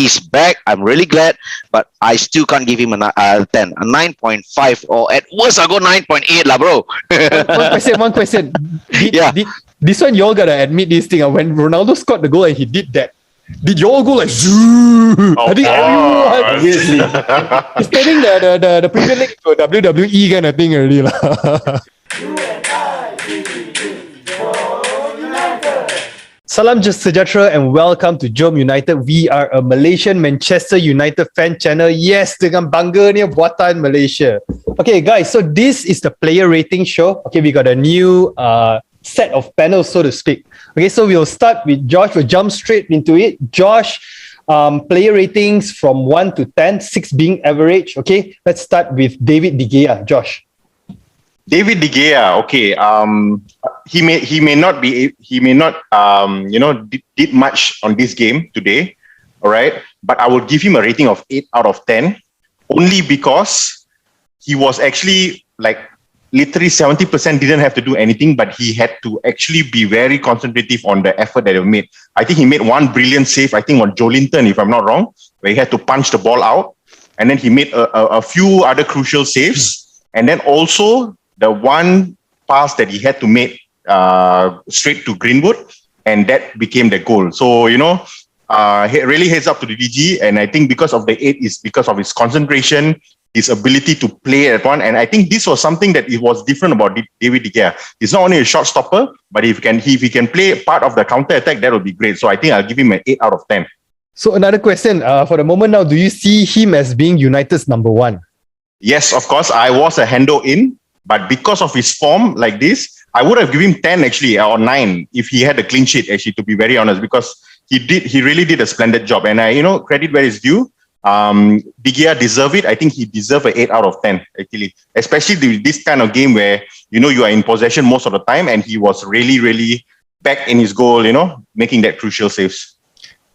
he's back. I'm really glad, but I still can't give him a 10, a 9.5, or at worst I go 9.8 lah, bro. One question. Yeah. This one, y'all gotta admit this thing. When Ronaldo scored the goal and he did that, did y'all go like zoo? I think everyone obviously. is turning the Premier League to a WWE kind of thing already lah. Salam sejahtera and welcome to Jom United. We are a Malaysian Manchester United fan channel. Yes, dengan bangganya Buatan Malaysia. Okay guys, so this is the player rating show. Okay, we got a new set of panels, so to speak. Okay, so we'll start with Josh. We'll jump straight into it. Josh, player ratings from 1 to 10, 6 being average. Okay, let's start with David De Gea. Josh. David De Gea, okay. He may not did much on this game today, all right. But I will give him a rating of 8 out of 10, only because he was actually like literally 70% didn't have to do anything, but he had to actually be very concentrative on the effort that he made. I think he made one brilliant save, I think on Jolinton, if I'm not wrong, where he had to punch the ball out, and then he made a few other crucial saves, and then also the one pass that he had to make straight to Greenwood, and that became the goal. So, really heads up to the DG, and I think because of the 8 is because of his concentration, his ability to play at one, and I think this was something that it was different about David De Gea. He's not only a shot stopper, but if he can play part of the counter attack, that would be great. So I think I'll give him an 8 out of 10. So another question, for the moment now, do you see him as being United's number 1? Yes, of course. I was a hando in, but because of his form like this, I would have given him 10 actually, or 9 if he had a clean sheet actually, to be very honest, because he really did a splendid job, and credit where it's due. De Gea deserve it. I think he deserved an 8 out of 10 actually, especially this kind of game where you are in possession most of the time, and he was really back in his goal, making that crucial saves.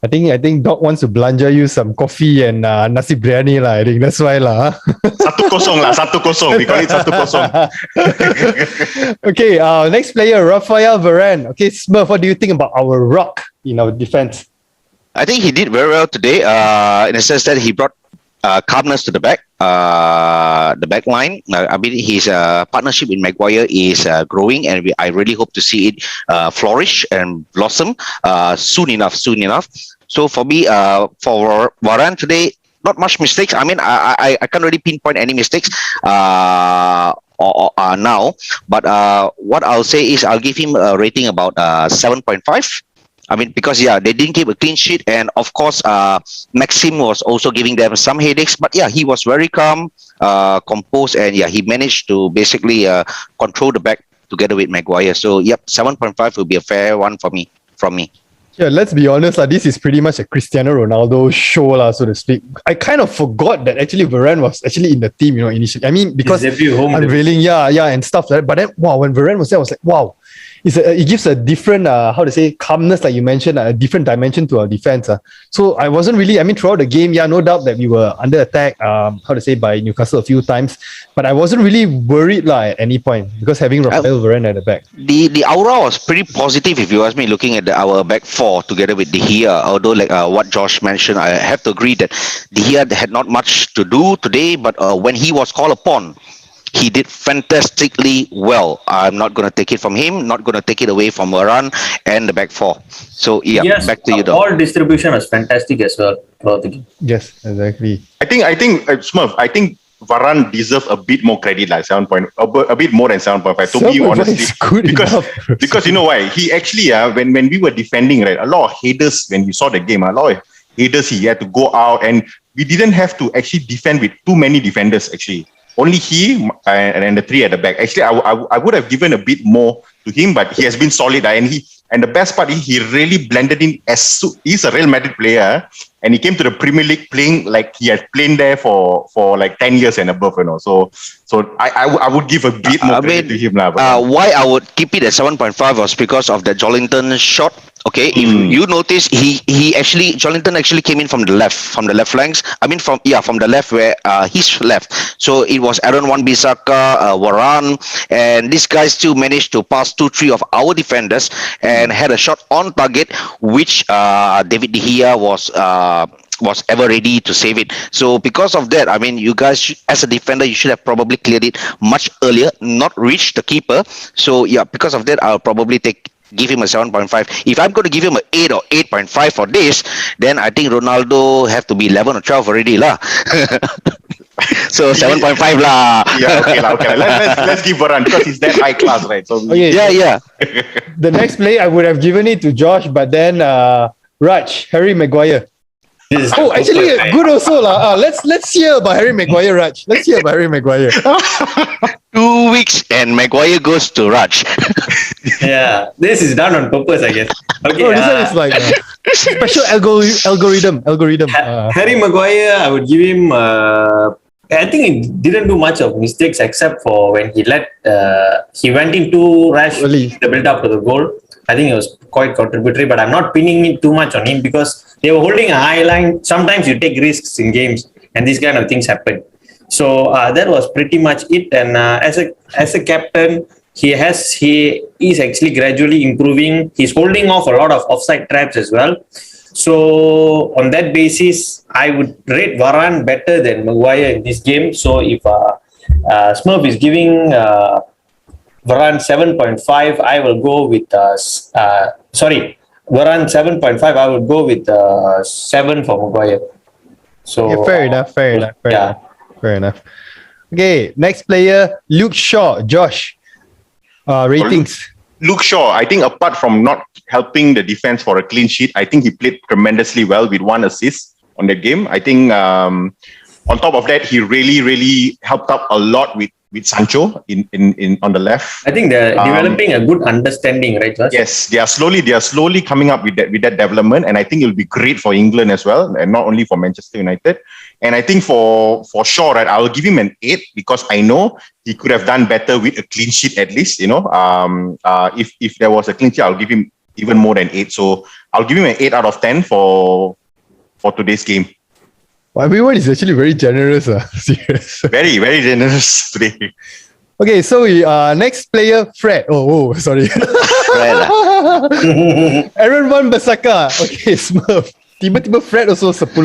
I think Doc wants to belanja you some coffee and nasi biryani lah. I think that's why lah. 1-0 lah, 1-0. We call it 1-0. Okay, next player, Rafael Varane. Okay, Smurf, what do you think about our rock in our defense? I think he did very well today, in the sense that he brought calmness to the back line. I mean, his partnership with Maguire is growing, and I really hope to see it flourish and blossom soon enough. So for me, for Varane today, not much mistakes. I mean, I can't really pinpoint any mistakes now, but what I'll say is I'll give him a rating about 7.5. I mean, because they didn't keep a clean sheet, and of course, Maxim was also giving them some headaches. But he was very calm, composed, and he managed to basically control the back together with Maguire. So 7.5 will be a fair one from me. Yeah, let's be honest, this is pretty much a Cristiano Ronaldo show, so to speak. I kind of forgot that actually Varane was actually in the team, initially. I mean, because unveiling, and stuff like that. But then, wow, when Varane was there, I was like, wow. It gives a different, calmness, like you mentioned, a different dimension to our defense. So I wasn't really, throughout the game, no doubt that we were under attack, by Newcastle a few times. But I wasn't really worried at any point, because having Rafael Varane at the back. The aura was pretty positive, if you ask me, looking at our back four together with De Gea. Although, like what Josh mentioned, I have to agree that De Gea had not much to do today, but when he was called upon, he did fantastically well. I'm not going to take it from him, not going to take it away from Varane and the back four. So, back to you, though. Ball distribution was fantastic as well throughout the game. Yes, exactly. I think Smurf, I think Varane deserves a bit more credit, like a bit more than 7.5. To be honestly, because you know why? He actually, when we were defending, right, a lot of headers when you saw the game, a lot of headers he had to go out, and we didn't have to actually defend with too many defenders actually. Only he and the 3 at the back. Actually, I would have given a bit more to him, but he has been solid. And the best part is he really blended in. He's a Real Madrid player, and he came to the Premier League playing like he had played there for like 10 years and above. So I would give a bit more credit to him. Why I would keep it at 7.5 was because of the Jolinton shot. Okay, if you notice, Jolinton actually came in from the left flanks. I mean, from the left where he's left. So it was Aaron Wan-Bissaka, Varane, and this guy still managed to pass 2-3 of our defenders and had a shot on target, which David De Gea was was ever ready to save it. So because of that, I mean, you guys, as a defender, you should have probably cleared it much earlier, not reached the keeper. So yeah, because of that, I'll probably give him a 7.5. If I'm going to give him an 8 or 8.5 for this, then I think Ronaldo have to be 11 or 12 already lah. So 7.5 lah. Yeah, okay lah. Okay. Let's give Varane because he's that high class, right? So Okay. Yeah. The next play, I would have given it to Josh, but then Harry Maguire. Oh, actually, good also lah. Let's hear about Harry Maguire, Raj. Let's hear about Harry Maguire. 2 weeks and Maguire goes to Raj. Yeah, this is done on purpose, I guess. Okay, Oh, this one is like special algorithm. Harry Maguire, I would give him. I think he didn't do much of mistakes except for when he went into rash the build up to the goal. I think it was quite contributory, but I'm not pinning it too much on him because they were holding a high line. Sometimes you take risks in games, and these kind of things happen. So that was pretty much it. And as a captain, he is actually gradually improving. He's holding off a lot of offside traps as well. So on that basis, I would rate Varane better than Maguire in this game. So if Smurf is giving Varane 7.5, I will go with Varane 7.5. I will go with 7 for Maguire. So yeah, fair enough. Okay, next player, Luke Shaw. Josh, ratings. Luke Shaw, I think apart from not helping the defense for a clean sheet, I think he played tremendously well with 1 assist on that game. I think on top of that, he really helped out a lot with Sancho in on the left. I think they're developing a good understanding, right, Josh? Yes, they are slowly coming up with that development, and I think it'll be great for England as well, and not only for Manchester United. And I think for Shaw, right, I will give him an 8 because I know he could have done better with a clean sheet at least. You know, if there was a clean sheet, I'll give him even more than 8. So I'll give him an 8 out of 10 for today's game. Well, everyone is actually very generous. Serious. Very, very generous today. Okay, so we next player, Fred. Oh, sorry. Aaron Van Bissaka. Okay, Smurf. Tiba-tiba Fred also 10,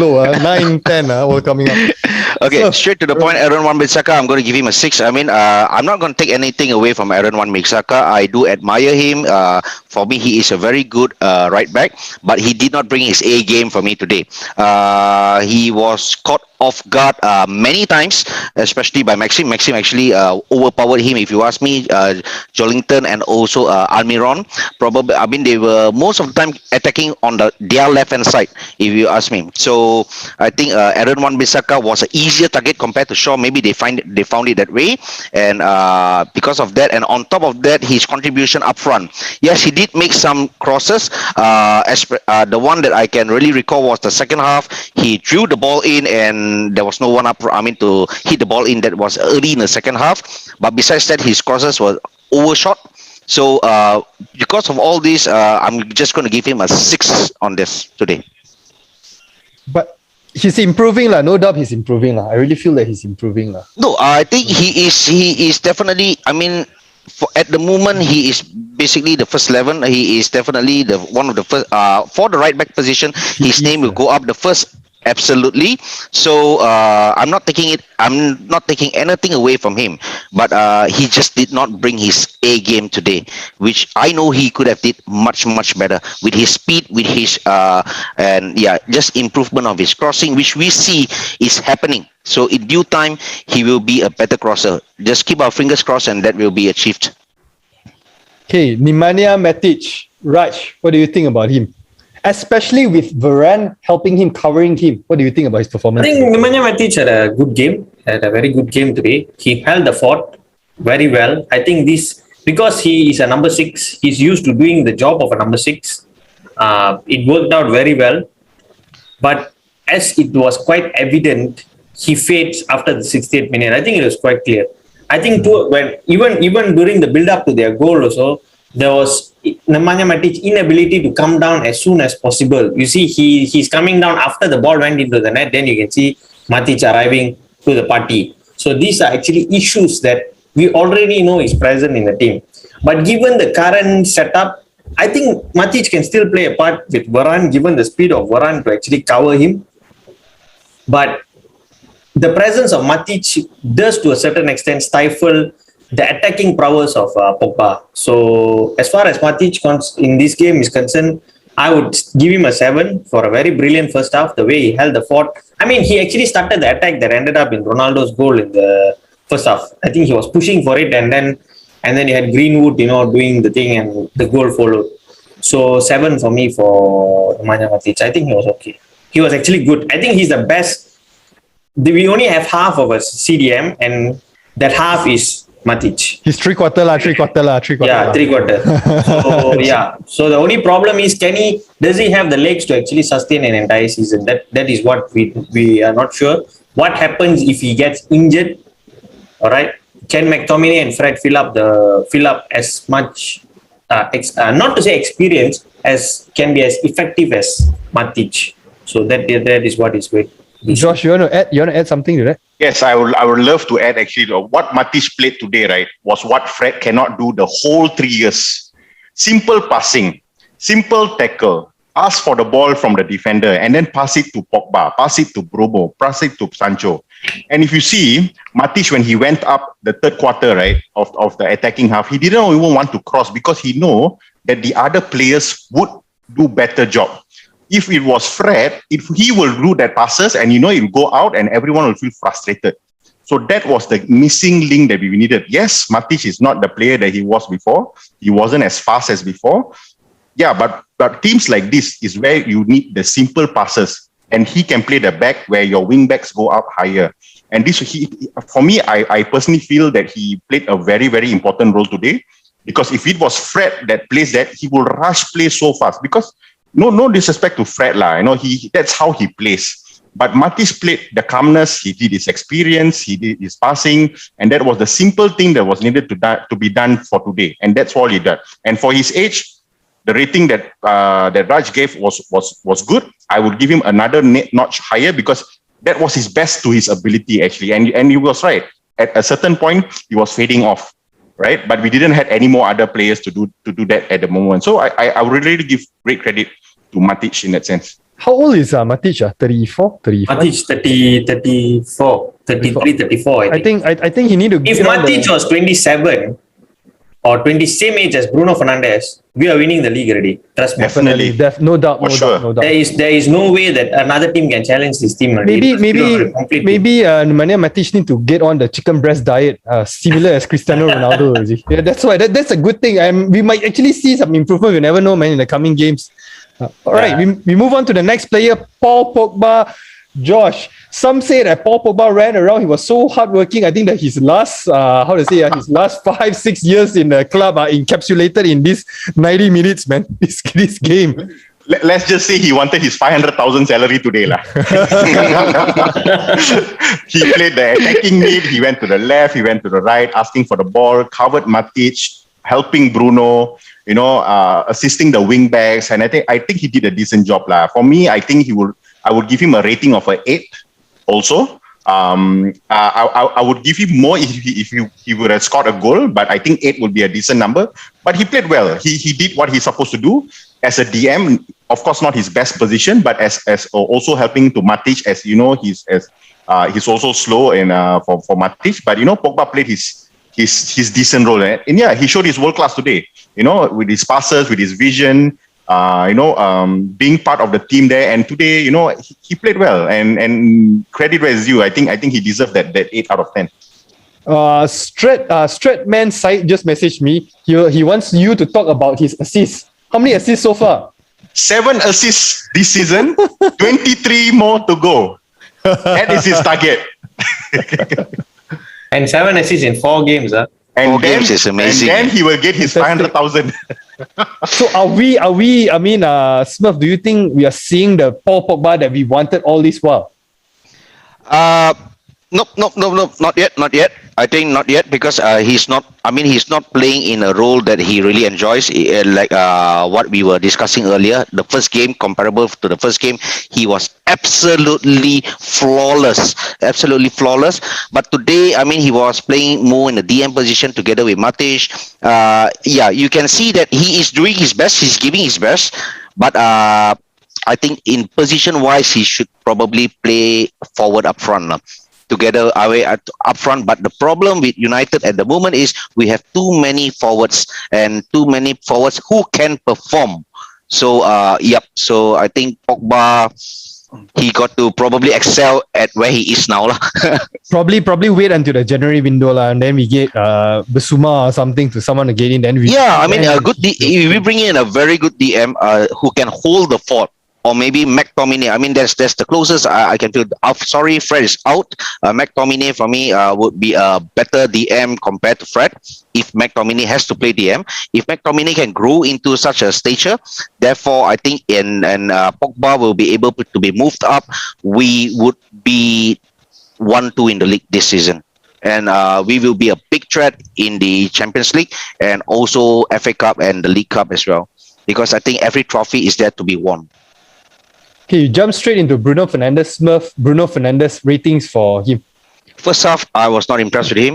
9, 10 all coming up. Okay, straight to the point, Aaron Wan-Bissaka, I'm going to give him a 6. I mean, I'm not going to take anything away from Aaron Wan-Bissaka. I do admire him. For me, he is a very good right back, but he did not bring his A game for me today. He was caught off guard many times, especially by Maxim. Maxim actually overpowered him, if you ask me. Jolinton and also Almiron. Probably, I mean, they were most of the time attacking on their left-hand side, if you ask me. So I think Aaron Wan-Bissaka was an easier target compared to Shaw. Maybe they found it that way, and because of that, and on top of that, his contribution up front. Yes, he did make some crosses. The one that I can really recall was the second half. He drew the ball in, and there was no one up. I mean, to hit the ball in that was early in the second half. But besides that, his crosses were overshot. So because of all this, I'm just going to give him a 6 on this today. But he's improving lah. No doubt he's improving lah. I really feel that he's improving lah. No, I think he is definitely. I mean, at the moment, he is basically the first 11. He is definitely one of the first. For the right back position, his name will go up the first. Absolutely. So I'm not taking anything away from him, but he just did not bring his A game today, which I know he could have did much better with his speed, with his just improvement of his crossing, which we see is happening. So in due time, he will be a better crosser. Just keep our fingers crossed, and that will be achieved. Okay, Nemanja Matic. Raj, what do you think about him? Especially with Varane helping him, covering him. What do you think about his performance? I think Nemanja Matic had a good game, had a very good game today. He held the fort very well. I think because he is a number 6, he's used to doing the job of a number 6. It worked out very well. But as it was quite evident, he fades after the 68th minute. I think it was quite clear. I think when even during the build-up to their goal also, there was Nemanja Matic's inability to come down as soon as possible. You see, he's coming down after the ball went into the net. Then you can see Matic arriving to the party. So these are actually issues that we already know is present in the team. But given the current setup, I think Matic can still play a part with Varane, given the speed of Varane to actually cover him. But the presence of Matic does to a certain extent stifle the attacking prowess of Pogba. So as far as Matic in this game is concerned, I would give him a 7 for a very brilliant first half, the way he held the fort. I mean, he actually started the attack that ended up in Ronaldo's goal in the first half. I think he was pushing for it, and then you had Greenwood, doing the thing, and the goal followed. So 7 for me for Nemanja Matic. I think he was okay. He was actually good. I think he's the best. We only have half of a CDM, and that half is Matic. He's three-quarter. Yeah, three-quarter. So, yeah. So the only problem is, does he have the legs to actually sustain an entire season? That is what we are not sure. What happens if he gets injured? All right. Can McTominay and Fred fill up as much, not to say experience, as can be as effective as Matic? So that is what is great. Josh, you want to add something to that? Yes, I would love to add actually what Matic played today, right, was what Fred cannot do the whole 3 years. Simple passing, simple tackle, ask for the ball from the defender and then pass it to Pogba, pass it to Bruno, pass it to Sancho. And if you see, Matic, when he went up the third quarter, right, of the attacking half, he didn't even want to cross because he know that the other players would do better job. If it was Fred, if he will do that passes and it will go out and everyone will feel frustrated. So that was the missing link that we needed. Yes, Matic is not the player that he was before. He wasn't as fast as before. Yeah, but teams like this is where you need the simple passes. And he can play the back where your wing backs go up higher. And for me, I personally feel that he played a very, very important role today. Because if it was Fred that plays that, he will rush play so fast. Because no disrespect to Fred that's how he plays. But Matic played the calmness, he did his experience, he did his passing, and that was the simple thing that was needed to be done for today. And that's all he did. And for his age, the rating that Raj gave was good. I would give him another notch higher because that was his best to his ability actually. And he was right. At a certain point, he was fading off. Right, but we didn't have any more other players to do that at the moment. So I would really give great credit to Matic in that sense. How old is Matic? 34, 35? Matic 34, 33, 34. I think he need to. If Matic was 27 or 20, same age as Bruno Fernandes, we are winning the league already. Trust me. Definitely, no doubt. There is no way that another team can challenge this team already. Maybe Nemanja Matic need to get on the chicken breast diet, similar as Cristiano Ronaldo. Yeah, that's why. That's a good thing. We might actually see some improvement. We never know, man, in the coming games. All right, we move on to the next player, Paul Pogba. Josh, some say that Paul Pogba ran around. He was so hardworking. I think that his last, his last 5-6 years in the club are encapsulated in this 90 minutes, man. This game. Let's just say he wanted his 500,000 salary today, lah. He played the attacking mid. He went to the left. He went to the right, asking for the ball. Covered Matic, helping Bruno. Assisting the wing backs, and I think he did a decent job, lah. For me, I would give him a rating of an 8 also. I would give him more if he would have scored a goal, but I think 8 would be a decent number. But he played well. He did what he's supposed to do. As a DM, of course, not his best position, but as also helping to Matic, as you know, he's also slow and for Matic. But Pogba played his decent role, and yeah, he showed his world class today. With his passes, with his vision. Being part of the team there, and today, he played well, and credit where is due. I think he deserved that 8 out of 10. Stratman side just messaged me. He wants you to talk about his assists. How many assists so far? 7 assists this season. 23 more to go. That is his target. And 7 assists in 4 games, huh? And 4 games is amazing. And then he will get his 500,000. So are we, Smurf, do you think we are seeing the Paul Pogba that we wanted all this while? Nope, not yet. I think not yet because he's not playing in a role that he really enjoys. Like what we were discussing earlier, the first game, comparable to the first game, he was absolutely flawless. But today, he was playing more in the DM position together with Matic. You can see that he is doing his best. He's giving his best. But I think in position-wise, he should probably play forward up front. Together away up front, but the problem with United at the moment is we have too many forwards who can perform. So so I think Pogba, he got to probably excel at where he is now lah. Probably wait until the January window lah, and then we get Basuma or something to someone to get in. Then we a good we bring in a very good DM who can hold the fort. Or maybe McTominay. I mean, that's the closest I can feel. Sorry, Fred is out. McTominay for me would be a better DM compared to Fred. If McTominay has to play DM, if McTominay can grow into such a stature, therefore I think Pogba will be able to be moved up. We would be 1-2 in the league this season. And we will be a big threat in the Champions League and also FA Cup and the League Cup as well. Because I think every trophy is there to be won. Okay, you jump straight into Bruno Fernandes. Smurf, Bruno Fernandes ratings for him. First half, I was not impressed with him.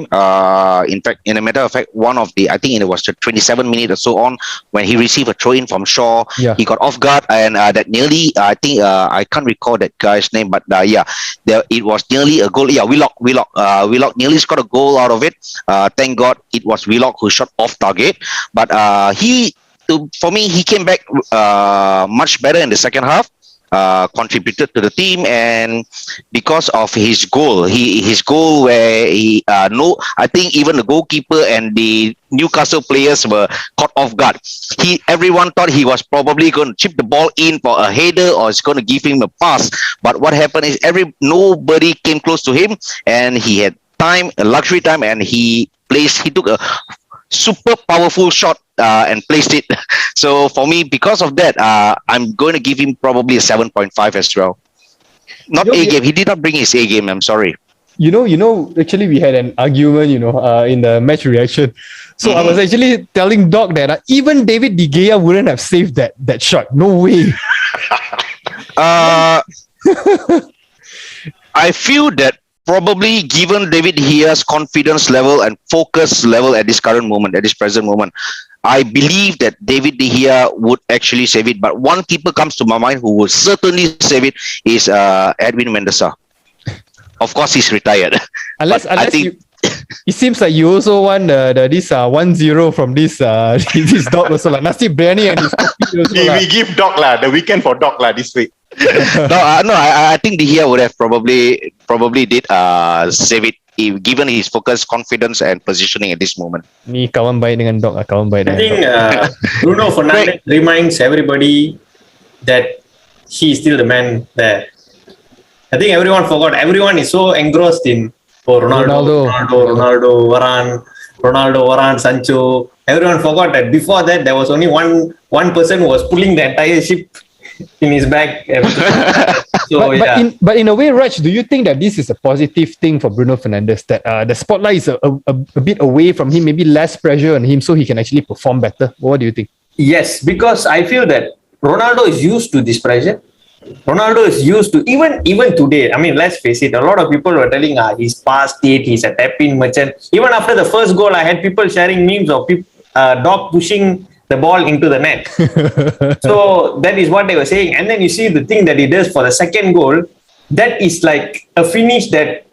In fact, in a matter of fact, I think it was the 27 minutes or so on when he received a throw-in from Shaw. Yeah. He got off guard and that nearly, I think, I can't recall that guy's name, but it was nearly a goal. Yeah, Willock nearly scored a goal out of it. Thank God it was Willock who shot off target. But for me, he came back much better in the second half. Contributed to the team, and because of his goal, where I think even the goalkeeper and the Newcastle players were caught off guard. Everyone thought he was probably going to chip the ball in for a header or it's going to give him a pass. But what happened is nobody came close to him, and he had luxury time, and he took a super powerful shot and placed it. So for me, because of that, I'm going to give him probably a 7.5 as well. Not A game. He did not bring his A game. I'm sorry. Actually we had an argument, in the match reaction. So I was actually telling Doc that even David De Gea wouldn't have saved that shot. No way. I feel that probably given David De Gea's confidence level and focus level at this present moment, I believe that David De Gea would actually save it. But one keeper comes to my mind who will certainly save it is Edwin Mendoza. Of course, he's retired. Unless it seems like you also want this 1-0 from this this Doc also like Nasib Biryani and his we give Doc the weekend for Doc this week. I think De Gea would have probably did save it given his focus, confidence and positioning at this moment. Ni kawan baik dengan Doc, kawan baik. I think Bruno Fernandes reminds everybody that he is still the man there. I think everyone forgot. Everyone is so engrossed in Ronaldo, Varane, Sancho. Everyone forgot that before that there was only one person who was pulling the entire ship in his back. But in a way, Raj, do you think that this is a positive thing for Bruno Fernandes, that the spotlight is a bit away from him, maybe less pressure on him, so he can actually perform better? What do you think? Yes, because I feel that Ronaldo is used to this pressure. Ronaldo is used to even today. I mean, let's face it. A lot of people were telling, he's past it. He's a tap-in merchant. Even after the first goal, I had people sharing memes of Doc pushing the ball into the net. So that is what they were saying. And then you see the thing that he does for the second goal. That is like a finish that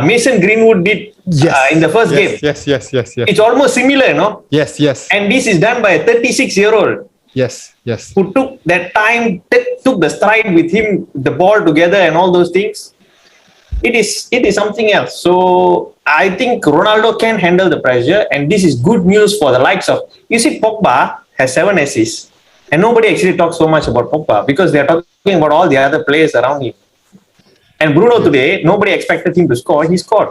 Mason Greenwood did in the first game. Yes. It's almost similar, no? Yes. And this is done by a 36-year-old. Yes. Who took that time, took the stride with him, the ball together and all those things. It is something else. So I think Ronaldo can handle the pressure, and this is good news for the likes of, you see, Pogba has 7 assists, and nobody actually talks so much about Pogba because they are talking about all the other players around him. And Bruno today, nobody expected him to score. He scored.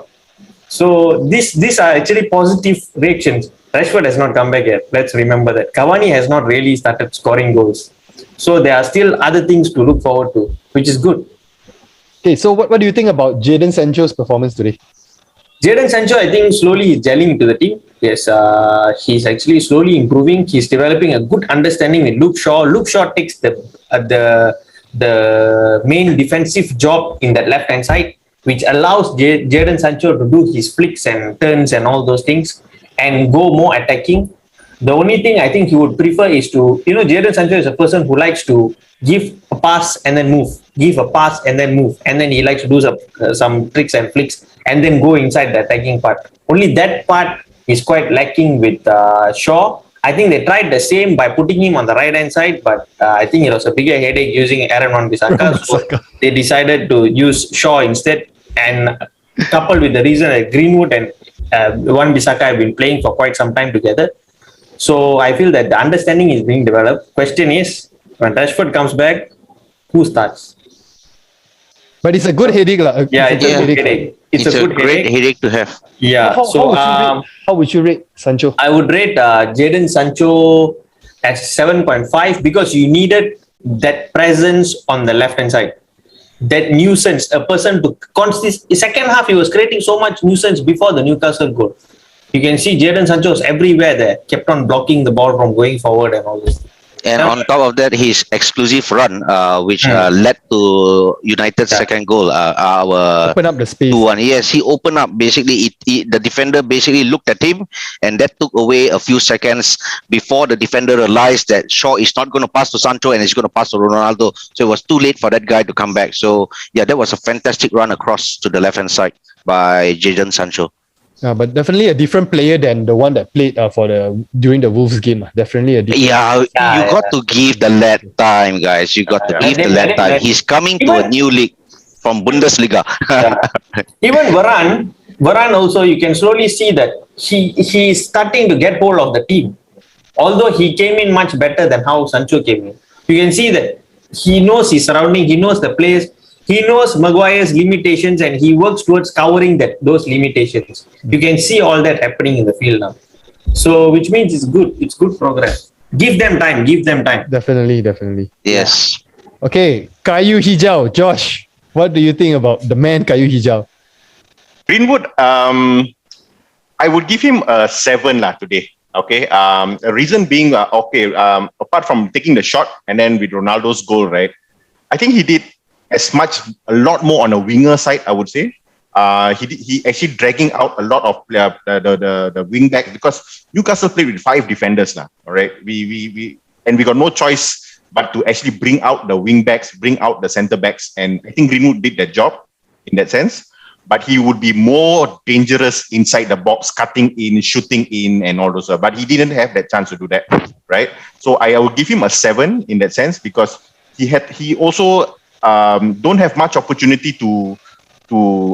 So these are actually positive reactions. Rashford has not come back yet. Let's remember that. Cavani has not really started scoring goals. So there are still other things to look forward to, which is good. Okay, so what do you think about Jadon Sancho's performance today? Jadon Sancho, I think slowly is gelling into the team. Yes, he's actually slowly improving. He's developing a good understanding with Luke Shaw. Luke Shaw takes the main defensive job in that left-hand side, which allows Jadon Sancho to do his flicks and turns and all those things and go more attacking. The only thing I think he would prefer is to, Jadon Sancho is a person who likes to give a pass and then move, give a pass and then move, and then he likes to do some tricks and flicks and then go inside the attacking part. Only that part is quite lacking with Shaw. I think they tried the same by putting him on the right hand side, but I think it was a bigger headache using Aaron Wan-Bissaka. So they decided to use Shaw instead, and coupled with the reason that Greenwood and Wan-Bissaka have been playing for quite some time together. So I feel that the understanding is being developed. Question is, when Rashford comes back, who starts? But it's a good headache. It's a good headache. It's a great headache to have. Yeah. How would you rate Sancho? I would rate Jadon Sancho at 7.5 because you needed that presence on the left hand side. That nuisance, a person to constantly. Second half, he was creating so much nuisance before the Newcastle goal. You can see Jadon Sancho was everywhere there, kept on blocking the ball from going forward and all this. And on top of that, his exclusive run, which led to United's second goal, our open up the space. 2-1. Yes, he opened up. Basically, the defender basically looked at him, and that took away a few seconds before the defender realized that Shaw is not going to pass to Sancho and he's going to pass to Ronaldo. So it was too late for that guy to come back. So yeah, that was a fantastic run across to the left-hand side by Jadon Sancho. But definitely a different player than the one that played during the Wolves game. Definitely a different. You got to give the lad time, guys. You got to give the lad time. He's coming to a new league from Bundesliga. Even Varane also, you can slowly see that he is starting to get hold of the team. Although he came in much better than how Sancho came in. You can see that he knows his surrounding, he knows the place. He knows Maguire's limitations and he works towards covering those limitations. You can see all that happening in the field now. So, which means it's good. It's good progress. Give them time. Definitely. Yes. Okay, Kayu Hijau. Josh, what do you think about the man Kayu Hijau? Greenwood, I would give him a 7 today. Okay. The reason being, apart from taking the shot and then with Ronaldo's goal, right? I think he did a lot more on the winger side, I would say. He actually dragging out a lot of the wing back because Newcastle played with 5 defenders all right. We got no choice but to actually bring out the wing backs, bring out the centre backs, and I think Greenwood did that job in that sense. But he would be more dangerous inside the box, cutting in, shooting in, and all those. But he didn't have that chance to do that, right? So I would give him a 7 in that sense because he also don't have much opportunity to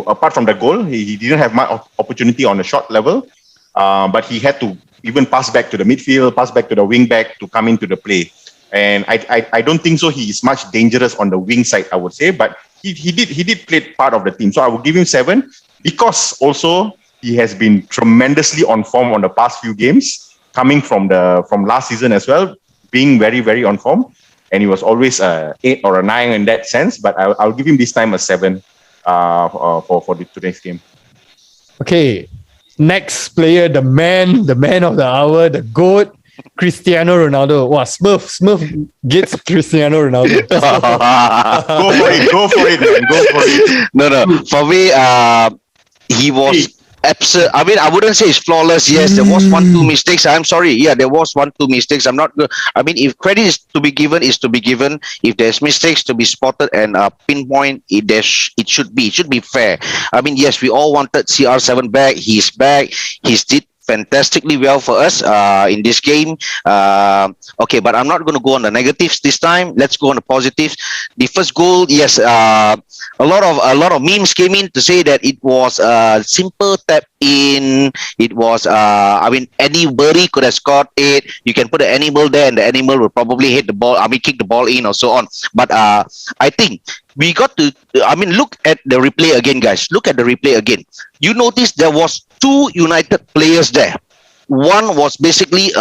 apart from the goal, he didn't have much opportunity on the shot level, but he had to even pass back to the midfield, pass back to the wing back to come into the play. And I don't think so. He is much dangerous on the wing side, I would say, but he did play part of the team. So I would give him 7 because also he has been tremendously on form on the past few games, coming from last season as well, being very, very on form. And he was always 8 or a 9 in that sense, but I'll give him this time a 7 for today's game. Okay, next player, the man of the hour, the GOAT, Cristiano Ronaldo. Wow, Smurf gets Cristiano Ronaldo. Go for it, man. Go for it. No. For me, he was absolute. I mean, I wouldn't say it's flawless. Yes, there was 1-2 mistakes. I'm sorry. Yeah, there was 1-2 mistakes. I'm not good. I mean, if credit is to be given, is to be given. If there's mistakes to be spotted and pinpoint, it should be. It should be fair. I mean, yes, we all wanted CR7 back. He's back. He's did fantastically well for us in this game. Okay, but I'm not going to go on the negatives this time. Let's go on the positives. The first goal, yes, a lot of memes came in to say that it was a simple tap in. It was, anybody could have scored it. You can put an animal there, and the animal will probably hit the ball. Kick the ball in or so on. But I think we got to. Look at the replay again, guys. Look at the replay again. You notice there was 2 United players there. One was basically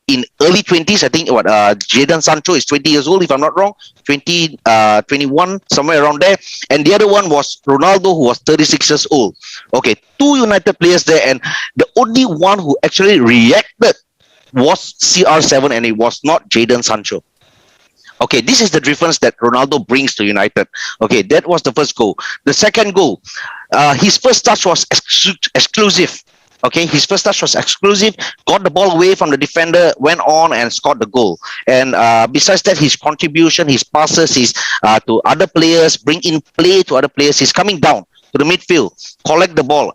in early 20s. I think Jadon Sancho is 20 years old, if I'm not wrong. 21, somewhere around there. And the other one was Ronaldo, who was 36 years old. Okay, 2 United players there, and the only one who actually reacted was CR7, and it was not Jadon Sancho. Okay, this is the difference that Ronaldo brings to United. Okay, that was the first goal. The second goal, his first touch was exclusive. Okay, his first touch was exclusive, got the ball away from the defender, went on and scored the goal. And besides that, his contribution, his passes, his to other players, bring in play to other players. He's coming down to the midfield, collect the ball,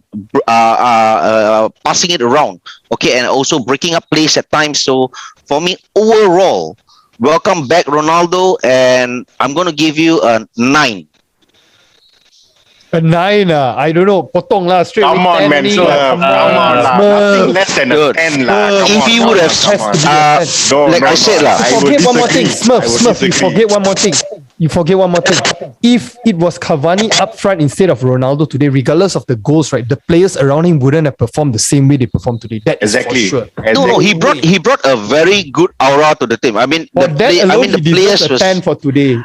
passing it around. Okay, and also breaking up plays at times. So for me, overall, welcome back Ronaldo, and I'm going to give you a 9. A 9, I don't know. Potong lah, straight. Come on, man. Come on, lah. Nothing less than a 10, lah. If he would have, like I said, lah. Forget one more thing, Smurf. You forget one more thing. If it was Cavani up front instead of Ronaldo today, regardless of the goals, right, the players around him wouldn't have performed the same way they performed today. That exactly. is for sure. No, he brought a very good aura to the team. I mean, the players was 10 for today.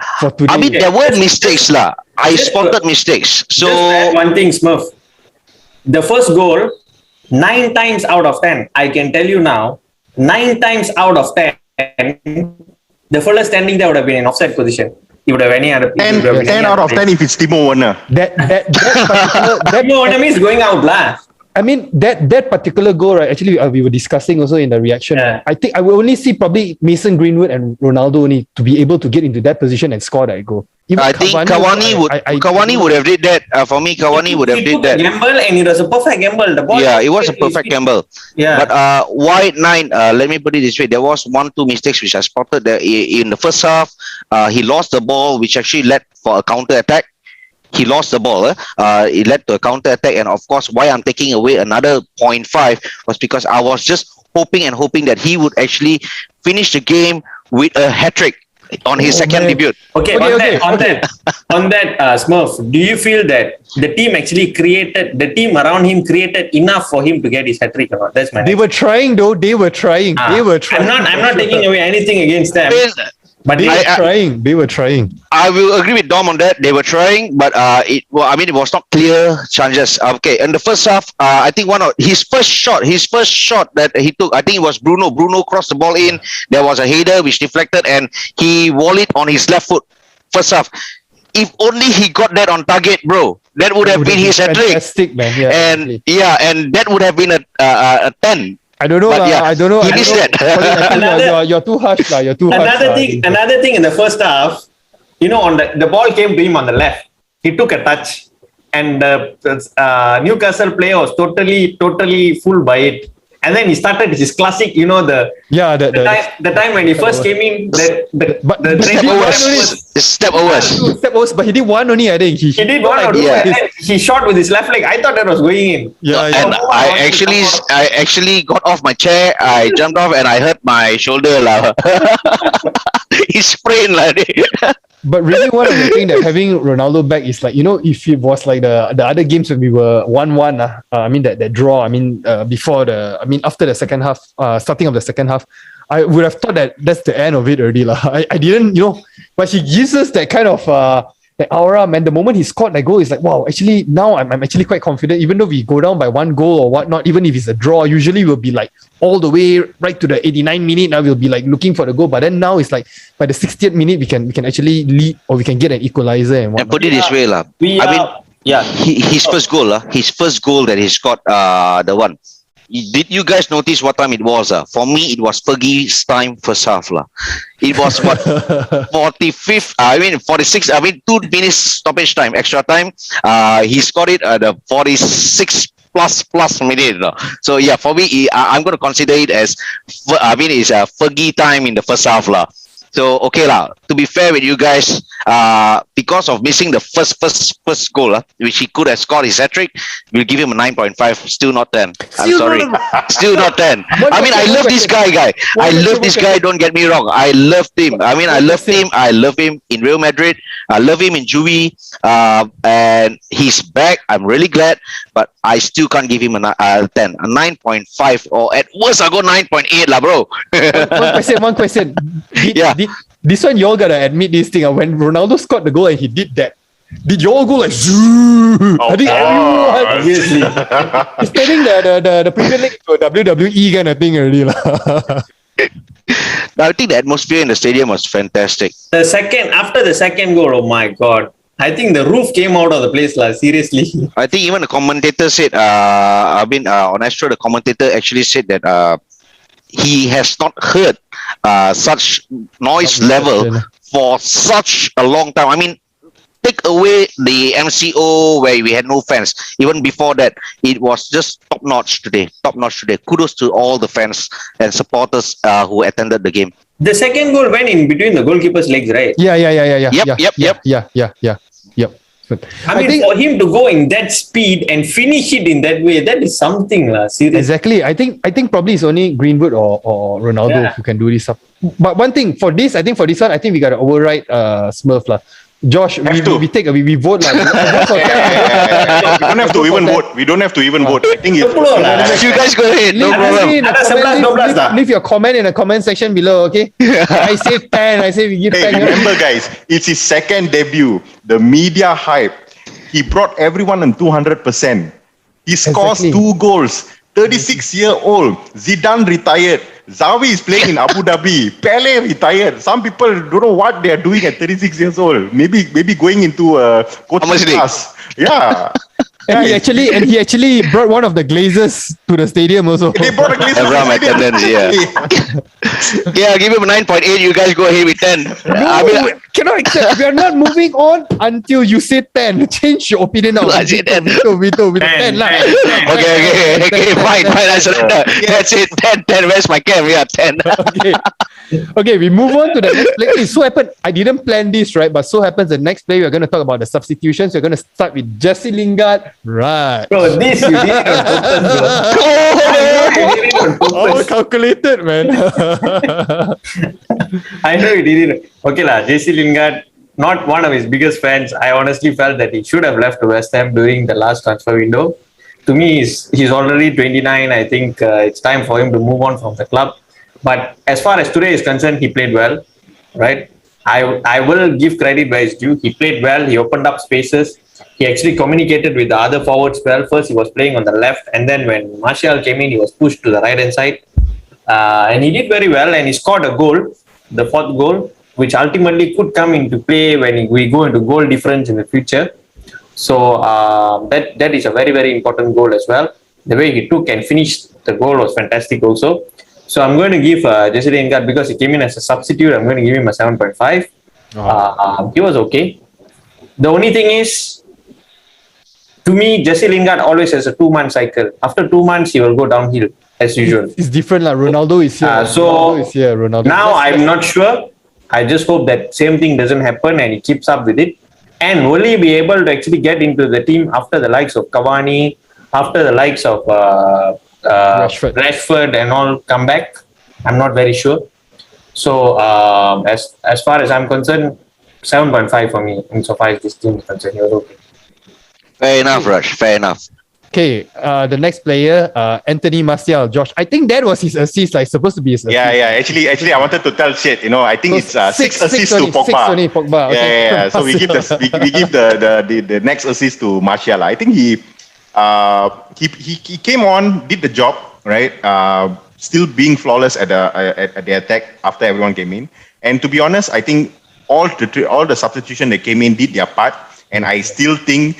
I mean, there were mistakes, lah. I spotted mistakes. So just one thing, Smurf. The first goal, 9 times out of 10, I can tell you now, 9 times out of 10, the fella standing there would have been in offside position. He would have any other. 10 out of 10 if it's Timo Werner. That particular Timo Werner means going out lah. I mean, that particular goal, right? Actually, we were discussing also in the reaction. Yeah. I think I will only see probably Mason Greenwood and Ronaldo only to be able to get into that position and score that goal. Even I think Cavani would have did that. For me, Cavani would have did that. Gamble, and it was a perfect gamble. The ball. Yeah, it was a perfect gamble. Yeah. But why 9? Let me put it this way: there was 1-2 mistakes which I spotted there in the first half. He lost the ball, which actually led for a counter attack. He lost the ball. It led to a counter attack, and of course, why I'm taking away another 0.5 was because I was just hoping that he would actually finish the game with a hat trick on his second debut. Okay, on that, Smurf, do you feel that the team around him created enough for him to get his hat trick or not? That's my. They were trying though. They were trying. I'm not taking away anything against them. But They were trying. I will agree with Dom on that. They were trying, but it was not clear chances. Okay, in the first half, I think one of his first shot that he took, I think it was Bruno. Bruno crossed the ball in. There was a header which deflected, and he volleyed on his left foot. First half. If only he got that on target, bro, that would have been his hat trick. Fantastic, man. Yeah, and exactly. And that would have been a 10. I don't know. I don't know. He missed that. You're too harsh, lah. You're too harsh. Another thing in the first half, on the ball came to him on the left. He took a touch, and the Newcastle player was totally fooled by it. And then he started his classic, the time when he first came in, step overs. But he did one only, I think. He did one or two, and then he shot with his left leg. I thought that was going in. And I actually got off my chair. I jumped off and I hurt my shoulder. He sprained like But really, one of the things that having Ronaldo back is like, if it was like the other games when we were 1-1, that draw, after the second half, starting of the second half, I would have thought that that's the end of it already. I didn't, but he gives us that kind of the aura, man. The moment he scored that goal, is like, wow, actually, now I'm actually quite confident, even though we go down by 1 goal or whatnot, even if it's a draw, usually we'll be like all the way right to the 89th minute. Now we'll be like looking for the goal. But then now it's like by the 60th minute, we can actually lead, or we can get an equalizer and whatnot. And put it this way, his first goal, that he scored, the one. Did you guys notice what time it was? For me, it was Fergie's time first half. It was 45th, 46th, 2 minutes stoppage time, extra time. He scored it at the 46 plus minute. So yeah, for me, I'm going to consider it as, it's a Fergie time in the first half. So okay to be fair with you guys, because of missing the first goal, which he could have scored his hat-trick, we'll give him a 9.5. Still not 10. I'm sorry. Still not 10. I love this guy. I love this guy, don't get me wrong. I loved him. I love him in Real Madrid. I love him in Juve. And he's back. I'm really glad. But I still can't give him a 10. A 9.5, or at worst I'll go 9.8 bro. One question. This one, you all gotta admit this thing. When Ronaldo scored the goal and he did that, did you all go like zoo? I think everyone obviously he's turning the Premier League to a WWE kind of thing already. I think the atmosphere in the stadium was fantastic. After the second goal, oh my god. I think the roof came out of the place, lah. Seriously. I think even the commentator said, on Astro, the commentator actually said that he has not heard such noise level for such a long time. I mean, take away the MCO where we had no fans. Even before that, it was just top notch today. Kudos to all the fans and supporters who attended the game. The second goal went in between the goalkeeper's legs, right? Yeah. Yep. I mean, for him to go in that speed and finish it in that way, that is something, lah. Seriously. Exactly. I think probably it's only Greenwood or Ronaldo who can do this up. But one thing for this one, I think we got to override Smurf lah. Josh, we vote like. We don't have to even vote. We don't have to even vote. I think you guys go ahead. No problem. Leave your comment in the comment section below, okay? I say 10. I say we give 10. Remember, guys, it's his second debut. The media hype. He brought everyone on 200%. He scores 2 goals. 36-year-old. Zidane retired. Xavi is playing in Abu Dhabi. Pele retired. Some people don't know what they are doing at 36 years old. Maybe going into a coaching class. Yeah. And he actually brought one of the Glazers to the stadium also. They brought a Glazer to the stadium. Yeah, give him a 9.8. You guys go ahead with 10. No, cannot accept. We are not moving on until you say 10. Change your opinion now. I say 10. Veto, 10 lah. Okay, fine. I surrender. That's it. 10. Where's my cam? Yeah, 10. Okay, we move on to the next player. It so happened, I didn't plan this, right? But so happens the next player, we're going to talk about the substitutions. We're going to start with Jesse Lingard. Right. Bro, this you did on purpose, bro. Oh, calculated, man. I know you did it. Okay, lah. Jesse Lingard, not one of his biggest fans. I honestly felt that he should have left West Ham during the last transfer window. To me, he's already 29. I think it's time for him to move on from the club. But as far as today is concerned, he played well, right? I will give credit where it's due. He played well. He opened up spaces. He actually communicated with the other forwards well. First, he was playing on the left. And then when Martial came in, he was pushed to the right-hand side. And he did very well. And he scored a goal, the 4th goal, which ultimately could come into play when we go into goal difference in the future. So that is a very, very important goal as well. The way he took and finished the goal was fantastic also. So I'm going to give Jesse Lingard, because he came in as a substitute, I'm going to give him a 7.5. He was okay. The only thing is, to me, Jesse Lingard always has a 2-month cycle. After 2 months, he will go downhill as usual. It's different, like Ronaldo is here. Now I'm not sure. I just hope that same thing doesn't happen and he keeps up with it. And will he be able to actually get into the team after the likes of Cavani, after the likes of Rashford and all come back? I'm not very sure. So as far as I'm concerned, 7.5 for me insofar as this team is concerned. He was okay. Fair enough, Rush. Fair enough. Okay, the next player, Anthony Martial. Josh, I think that was his assist, like supposed to be his assist. Yeah. Actually, I wanted to tell shit. I think it's 6 assists to Pogba. 6 only, Pogba. Okay. Yeah. So we give the next assist to Martial. I think he came on, did the job, right? Still being flawless at the attack after everyone came in. And to be honest, I think all the substitution that came in did their part. And I still think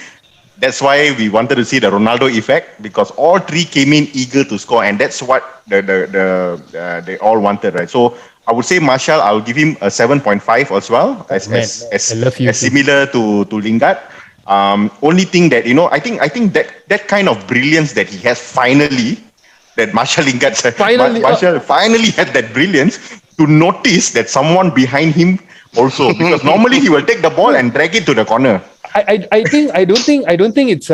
that's why we wanted to see the Ronaldo effect, because all 3 came in eager to score, and that's what they all wanted, right? So I would say Martial, I'll give him a 7.5 as well, as similar to Lingard. Only thing that I think that kind of brilliance that he has finally, that Martial Lingard finally had that brilliance to notice that someone behind him also, because normally he will take the ball and drag it to the corner. I don't think it's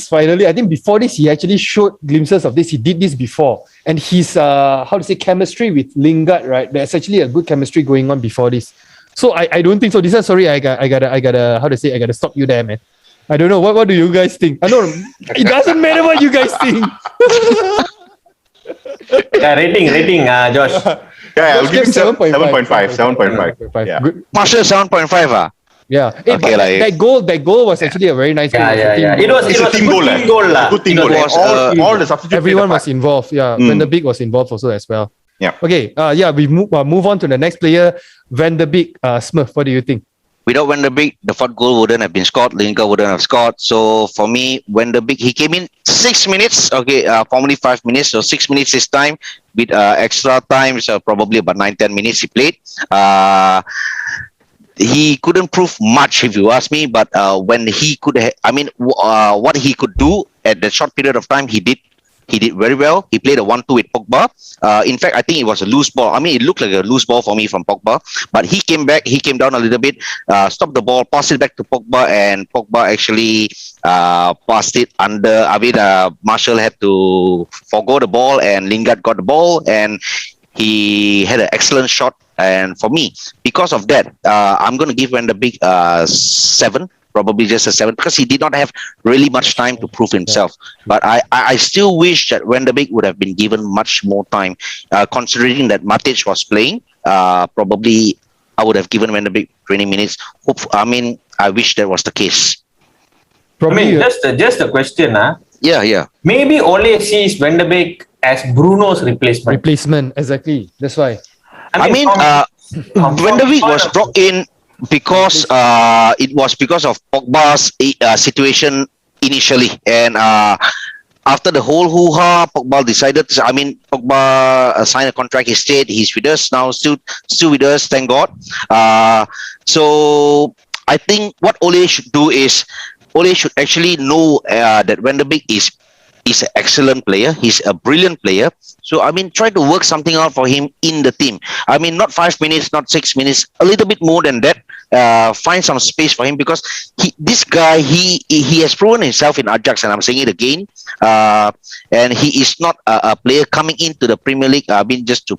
finally. I think before this he actually showed glimpses of this. He did this before, and his chemistry with Lingard, right? There's actually a good chemistry going on before this. So I don't think so. This is sorry. I gotta stop you there, man. I don't know. What do you guys think? I don't. It doesn't matter what you guys think. Yeah, rating, Josh. Yeah, I'll give him 7.5. Yeah. Martial 7.5. Yeah. Okay, that goal was actually a very nice goal. Yeah. It was a team goal. Good team goal. All the substitutes. Everyone was involved. Yeah. Van de Beek was involved also as well. Yeah. Okay. We move on to the next player, Van de Beek. Smurf, what do you think? Without Van der Beek, the fourth goal wouldn't have been scored. Lingard wouldn't have scored. So for me, Van der Beek, he came in 6 minutes. Okay, formerly 5 minutes. So 6 minutes this time with extra time. So probably about 9-10 minutes he played. He couldn't prove much, if you ask me. But when he could, what he could do at that short period of time, he did. He did very well. He played a 1-2 with Pogba. In fact, I think it was a loose ball. I mean, it looked like a loose ball for me from Pogba. But he came back. He came down a little bit, stopped the ball, passed it back to Pogba, and Pogba actually passed it under. Marshall had to forgo the ball, and Lingard got the ball, and he had an excellent shot. And for me, because of that, I'm going to give Van der Beek 7. Probably just a 7 because he did not have really much time to prove himself. But I still wish that Van der Beek would have been given much more time, considering that Matic was playing. Probably I would have given Van der Beek 20 minutes. I wish that was the case. Probably, just a question, Yeah. Maybe Ole sees Van der Beek as Bruno's replacement. Replacement, exactly. That's why. Van der Beek was brought in because it was because of Pogba's situation initially, and after the whole hoo-ha, Pogba decided. Pogba signed a contract. He stayed. He's with us now. Still with us. Thank God. So I think what Ole should do is Ole should actually know that Van der Beek is an excellent player. He's a brilliant player. So, try to work something out for him in the team. Not 5 minutes, not 6 minutes, a little bit more than that. Find some space for him because this guy has proven himself in Ajax, and I'm saying it again. And he is not a player coming into the Premier League. Just to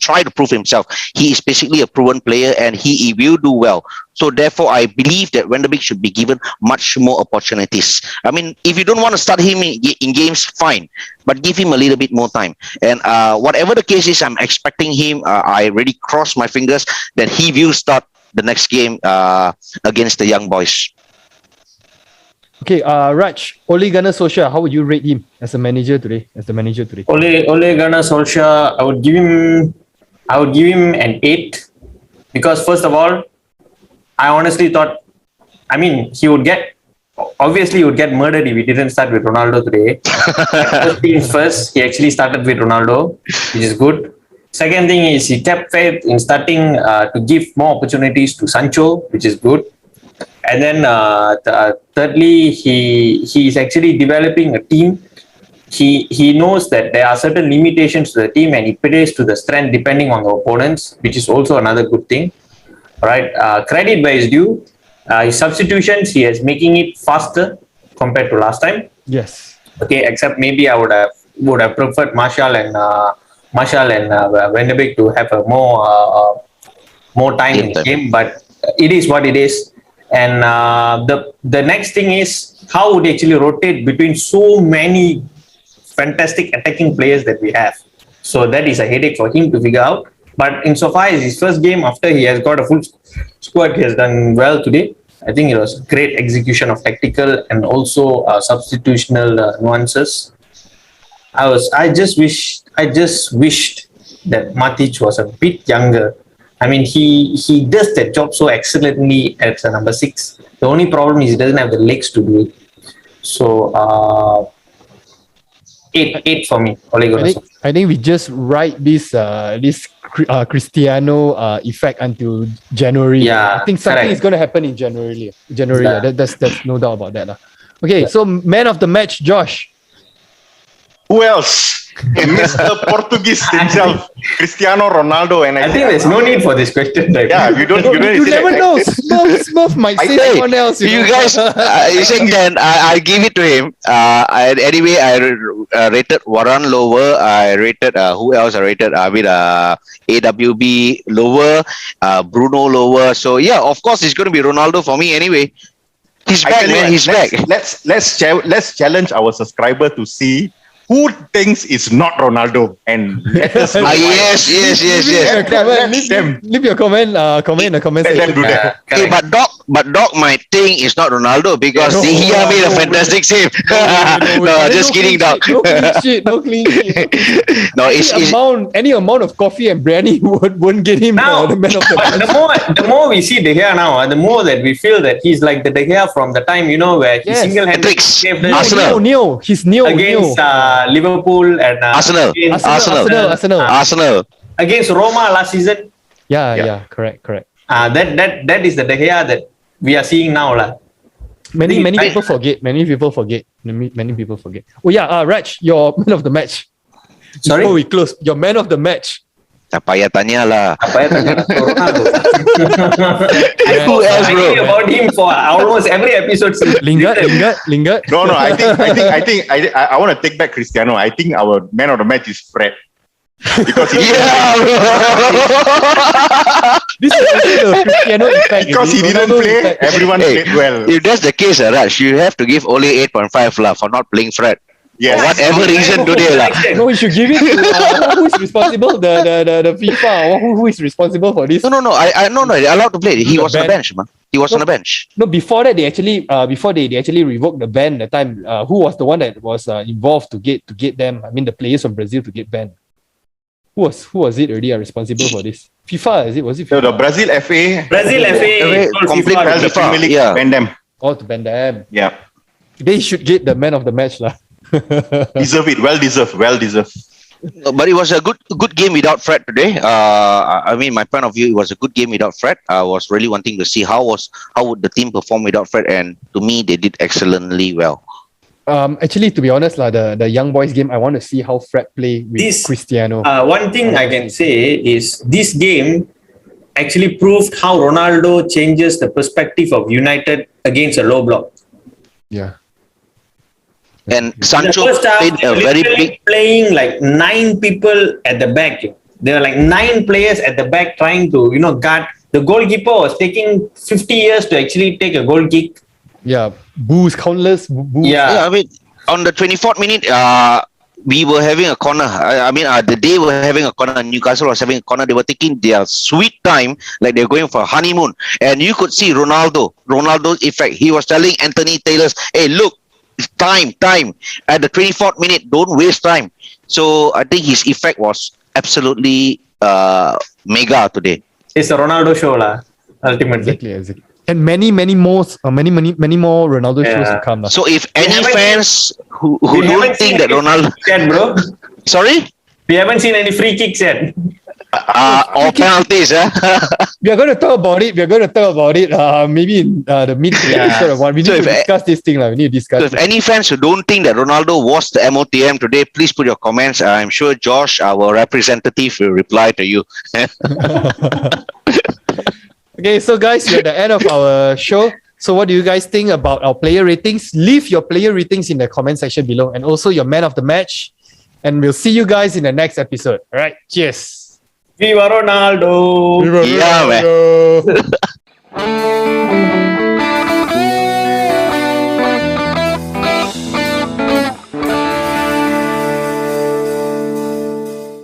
try to prove himself. He is basically a proven player, and he will do well. So therefore, I believe that Van der Beek should be given much more opportunities. If you don't want to start him in games, fine, but give him a little bit more time. And whatever the case is, I'm expecting him. I already crossed my fingers that he will start the next game against the young boys. Okay, Raj, Ole Gunnar Solskjaer, how would you rate him as the manager today? Ole Gunnar Solskjaer, I would give him an 8 because first of all, I honestly thought, he would get murdered if he didn't start with Ronaldo today. First things first, he actually started with Ronaldo, which is good. Second thing is he kept faith in starting to give more opportunities to Sancho, which is good. And then thirdly, he is actually developing a team. He knows that there are certain limitations to the team, and he plays to the strength depending on the opponents, which is also another good thing. Right? Credit where is due. His substitutions, he is making it faster compared to last time. Yes. Okay, except maybe I would have preferred Marshall and Van der Beek to have a more time in the game, but it is what it is. And the next thing is how would he actually rotate between so many fantastic attacking players that we have. So that is a headache for him to figure out. But insofar as his first game after he has got a full squad, he has done well today. I think it was great execution of tactical and also substitutional nuances. I just wished that Matic was a bit younger. He does that job so excellently at number 6. The only problem is he doesn't have the legs to do it. So 8 for me. I think we just ride this Cristiano effect until January. Yeah, I think something is going to happen in January. Yeah. That's no doubt about that. Okay, so man of the match, Josh. Who else? Mr. Portuguese himself, Cristiano Ronaldo. And I think there's no need for this question. Right? Yeah, you never know. Smurf might say someone else. You guys, you saying then I give it to him. Anyway, I rated Varane lower. I rated who else? I rated AWB lower. Bruno lower. So yeah, of course it's going to be Ronaldo for me anyway. He's back, man. He's back. Let's challenge our subscriber to see who thinks it's not Ronaldo? And let us know. Yes. Leave your comment in the comment Let them section. do that. Hey, but Doc might think it's not Ronaldo because he made a fantastic save. No, just kidding, Doc. No clean sheet. No, it's Any amount of coffee and biryani won't get him Now, the man of the match. the more we see De Gea now, the more that we feel that he's like the De Gea from the time, where he Yes. single-handedly Tricks. saved the Arsenal. Neo. He's Neo. against Liverpool and Arsenal. Arsenal. against Roma last season. Yeah. Correct. That is the De Gea that we are seeing now, lah. Many people forget. Many people forget. Oh yeah, Raj, your man of the match. Sorry? Before we close, your man of the match. Tak payah tanya lah. Apa ya tanya Ronaldo? Who else, I bro? think about him for almost every episode. Lingard. No, I think I want to take back Cristiano. I think our man of the match is Fred. Because he This is the Cristiano effect. because he didn't play, everyone played well. If that's the case, Raj, you have to give only 8.5 lah for not playing Fred. Yes. For whatever reason today lah. No, we should give it to who is responsible. The FIFA. Who is responsible for this? No. They're allowed to play. He was on the bench, man. He was on the bench. No, before that they actually revoked the ban. The time who was the one that was involved to get them? I mean, the players from Brazil to get banned. Who was it already responsible for this? FIFA, is it? Was it FIFA? No, the Brazil FA complete tells the Premier League to ban them. Oh, to ban them. Yeah. They should get the man of the match lah. Deserve it. Well deserved. But it was a good game without Fred today. I mean, my point of view, it was a good game without Fred. I was really wanting to see how would the team perform without Fred, and to me, they did excellently well. Actually, to be honest, the young boys game, I want to see how Fred play with Cristiano. One thing I can say is this game actually proved how Ronaldo changes the perspective of United against a low block. Yeah. And Sancho played a very big. Playing like 9 people at the back. There are like 9 players at the back trying to guard. The goalkeeper was taking 50 years to actually take a goal kick. Yeah, countless boos. Yeah, I mean, on the 24th minute, we were having a corner. They were having a corner. Newcastle was having a corner. They were taking their sweet time, like they're going for a honeymoon. And you could see Ronaldo's effect. He was telling Anthony Taylor, "Hey, look, it's time. At the 24th minute, don't waste time." So I think his effect was absolutely mega today. It's a Ronaldo show, lah. Ultimately. Exactly. And many more Ronaldo shows to come. So if any fans who don't think that Ronaldo... Yet, bro. Sorry? We haven't seen any free kicks yet. Or penalties, We are going to talk about it. Maybe in the mid episode of one. We need to discuss this thing. We need to discuss. So if any fans who don't think that Ronaldo was the MOTM today, please put your comments. I'm sure Josh, our representative, will reply to you. Okay, so guys, we're at the end of our show. So what do you guys think about our player ratings? Leave your player ratings in the comment section below, and also your man of the match. And we'll see you guys in the next episode. All right, cheers. Viva Ronaldo! Yeah, man.